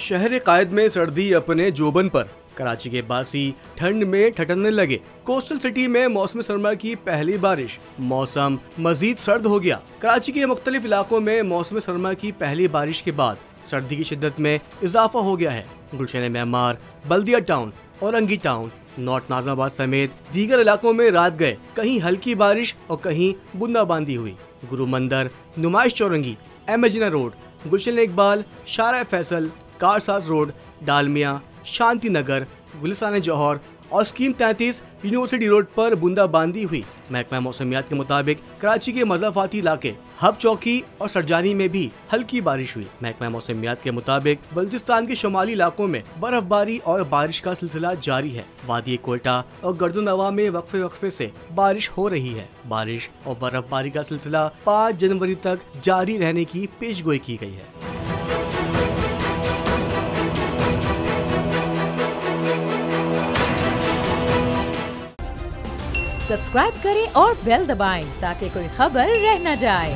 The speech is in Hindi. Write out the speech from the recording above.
शहर कायद में सर्दी अपने जोबन पर, कराची के बासी ठंड में ठठरने लगे। कोस्टल सिटी में मौसम सरमा की पहली बारिश, मौसम मजीद सर्द हो गया। कराची के मुख्तलिफ इलाकों में मौसम सरमा की पहली बारिश के बाद सर्दी की शिद्दत में इजाफा हो गया है। Gulshan Maymar, Baldia town, Orangi town, north Nazimabad समेत दीगर इलाकों में रात गए कहीं हल्की बारिश और कहीं बूंदाबांदी हुई। गुरु मंदिर, नुमाइश चौरंगी, एमजिना रोड, गुलशन इकबाल, शारा फैसल, कारसाज रोड, डालमिया, शांति नगर, गुलिस्तान जौहर और स्कीम 33 यूनिवर्सिटी रोड पर बूंदाबांदी हुई। महकमा मौसमियात के मुताबिक कराची के मज़ाफाती इलाके हब चौकी और सरजानी में भी हल्की बारिश हुई। महकमा मौसमियात के मुताबिक बलूचिस्तान के शुमाली इलाकों में बर्फबारी और बारिश का सिलसिला जारी है। वादी कोयटा और गर्दनवा में वक्फे वक्फे से बारिश हो रही है। बारिश और बर्फबारी का सिलसिला 5 जनवरी तक जारी रहने की पेशगोई की गई है। सब्सक्राइब करें और बेल दबाएं ताकि कोई खबर रह न जाए।